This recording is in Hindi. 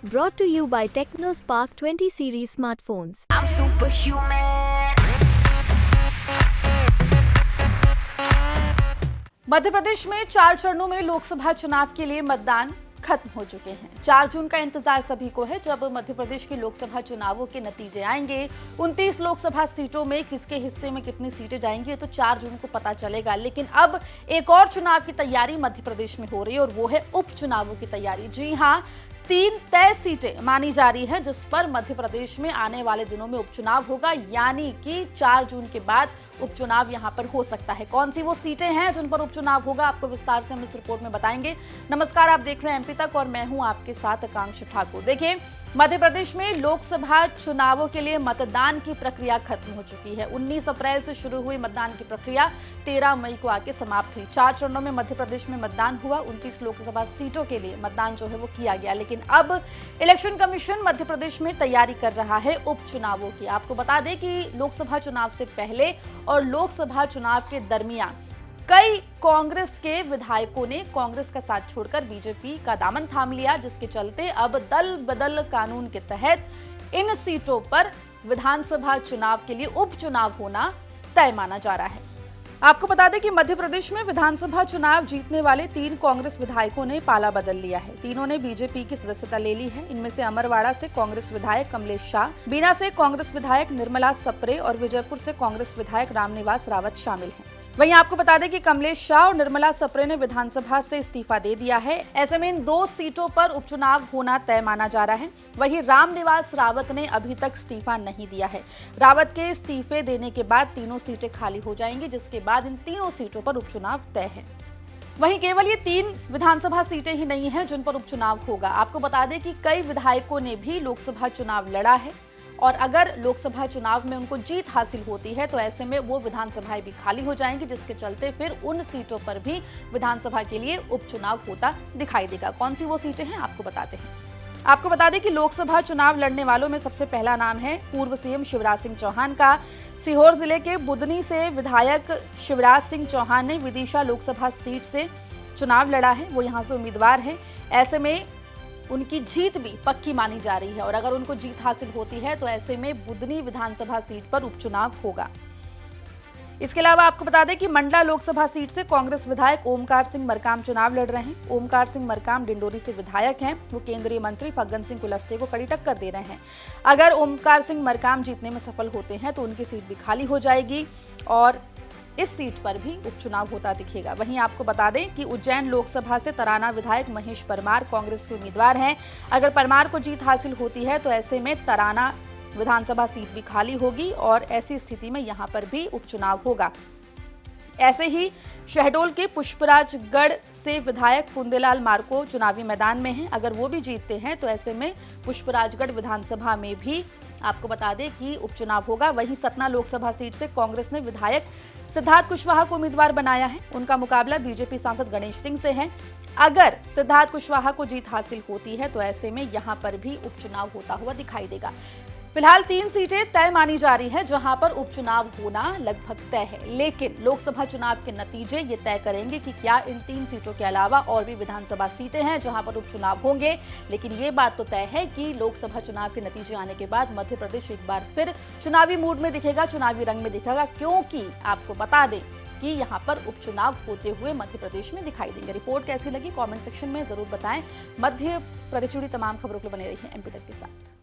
Brought to you by TechnoSpark 20 series smartphones. I'm superhuman. Madhya Pradesh में 4 चरणों में लोकसभा चुनाव के लिए मतदान खत्म हो चुके हैं। 4 जून का इंतजार सभी को है जब मध्य प्रदेश के लोकसभा चुनावों के नतीजे आएंगे। 29 लोकसभा सीटों में किसके हिस्से में कितनी सीटें जाएंगी तो 4 जून को पता चलेगा। लेकिन अब एक और चुनाव की तैयारी मध्य प्रदेश में हो रही है और वो है उपचुनावों की तैयारी। जी हाँ, 3 तय सीटें मानी जा रही हैं जिस पर मध्य प्रदेश में आने वाले दिनों में उपचुनाव होगा, यानी कि 4 जून के बाद उपचुनाव यहां पर हो सकता है। कौन सी वो सीटें हैं जिन पर उपचुनाव होगा, आपको विस्तार से हम इस रिपोर्ट में बताएंगे। नमस्कार, आप देख रहे हैं एमपी तक और मैं हूं आपके साथ आकांक्षा ठाकुर। देखिए, मध्य प्रदेश में लोकसभा चुनावों के लिए मतदान की प्रक्रिया खत्म हो चुकी है। 19 अप्रैल से शुरू हुई मतदान की प्रक्रिया 13 मई को आके समाप्त हुई। 4 चरणों में मध्य प्रदेश में मतदान हुआ। 29 लोकसभा सीटों के लिए मतदान जो है वो किया गया। लेकिन अब इलेक्शन कमीशन मध्य प्रदेश में तैयारी कर रहा है उपचुनावों की। आपको बता दें कि लोकसभा चुनाव से पहले और लोकसभा चुनाव के दरमियान कई कांग्रेस के विधायकों ने कांग्रेस का साथ छोड़कर बीजेपी का दामन थाम लिया, जिसके चलते अब दल बदल कानून के तहत इन सीटों पर विधानसभा चुनाव के लिए उपचुनाव होना तय माना जा रहा है। आपको बता दें कि मध्य प्रदेश में विधानसभा चुनाव जीतने वाले 3 कांग्रेस विधायकों ने पाला बदल लिया है। तीनों ने बीजेपी की सदस्यता ले ली है। इनमें से अमरवाड़ा से कांग्रेस विधायक कमलेश शाह, बीना से कांग्रेस विधायक निर्मला सप्रे और विजयपुर से कांग्रेस विधायक रामनिवास रावत शामिल हैं। वहीं आपको बता दें कि कमलेश शाह और निर्मला सप्रे ने विधानसभा से इस्तीफा दे दिया है। ऐसे में इन 2 सीटों पर उपचुनाव होना तय माना जा रहा है। वहीं रामनिवास रावत ने अभी तक इस्तीफा नहीं दिया है। रावत के इस्तीफे देने के बाद तीनों सीटें खाली हो जाएंगी, जिसके बाद इन तीनों सीटों पर उपचुनाव तय है। वहीं केवल ये 3 विधानसभा सीटें ही नहीं हैं जिन पर उपचुनाव होगा। आपको बता दें कि कई विधायकों ने भी लोकसभा चुनाव लड़ा है और अगर लोकसभा चुनाव में उनको जीत हासिल होती है तो ऐसे में वो विधानसभाएं भी खाली हो जाएंगी, जिसके चलते फिर उन सीटों पर भी विधानसभा के लिए उपचुनाव होता दिखाई देगा। कौन सी वो सीटें हैं आपको बताते हैं। आपको बता दें कि लोकसभा चुनाव लड़ने वालों में सबसे पहला नाम है पूर्व सीएम शिवराज सिंह चौहान का। सीहोर जिले के बुदनी से विधायक शिवराज सिंह चौहान ने विदिशा लोकसभा सीट से चुनाव लड़ा है। वो यहाँ से उम्मीदवार है। ऐसे में उनकी जीत भी पक्की मानी जा रही है और अगर उनको जीत हासिल होती है तो ऐसे में बुदनी विधानसभा सीट पर उपचुनाव होगा। इसके अलावा आपको बता दें कि मंडला लोकसभा सीट से कांग्रेस विधायक ओमकार सिंह मरकाम चुनाव लड़ रहे हैं। ओमकार सिंह मरकाम डिंडोरी से विधायक हैं। वो केंद्रीय मंत्री फग्गन सिंह कुलस्ते को कड़ी टक्कर दे रहे हैं। अगर ओमकार सिंह मरकाम जीतने में सफल होते हैं तो उनकी सीट भी खाली हो जाएगी और इस सीट पर भी उपचुनाव होता दिखेगा। वहीं आपको बता दें कि उज्जैन लोकसभा से तराना विधायक महेश परमार कांग्रेस के उम्मीदवार हैं। अगर परमार को जीत हासिल होती है तो ऐसे में तराना विधानसभा सीट भी खाली होगी और ऐसी स्थिति में यहां पर भी उपचुनाव होगा। ऐसे ही शहडोल के पुष्पराजगढ़ से विधायक फुंदेलाल मार्को चुनावी मैदान में हैं। अगर वो भी जीतते हैं तो ऐसे में पुष्पराजगढ़ विधानसभा में भी आपको बता दें कि उपचुनाव होगा। वहीं सतना लोकसभा सीट से कांग्रेस ने विधायक सिद्धार्थ कुशवाहा को उम्मीदवार बनाया है। उनका मुकाबला बीजेपी सांसद गणेश सिंह से है। अगर सिद्धार्थ कुशवाहा को जीत हासिल होती है तो ऐसे में यहां पर भी उपचुनाव होता हुआ दिखाई देगा। फिलहाल 3 सीटें तय मानी जा रही है जहां पर उपचुनाव होना लगभग तय है, लेकिन लोकसभा चुनाव के नतीजे ये तय करेंगे कि क्या इन 3 सीटों के अलावा और भी विधानसभा सीटें हैं जहां पर उपचुनाव होंगे। लेकिन ये बात तो तय है कि लोकसभा चुनाव के नतीजे आने के बाद मध्य प्रदेश एक बार फिर चुनावी मूड में दिखेगा, चुनावी रंग में दिखेगा, क्योंकि आपको बता दें कि यहाँ पर उपचुनाव होते हुए मध्य प्रदेश में दिखाई देंगे। रिपोर्ट कैसी लगी कमेंट सेक्शन में जरूर बताएं। मध्य प्रदेश जुड़ी तमाम खबरों के लिए बने रहिए एमपी तक के साथ।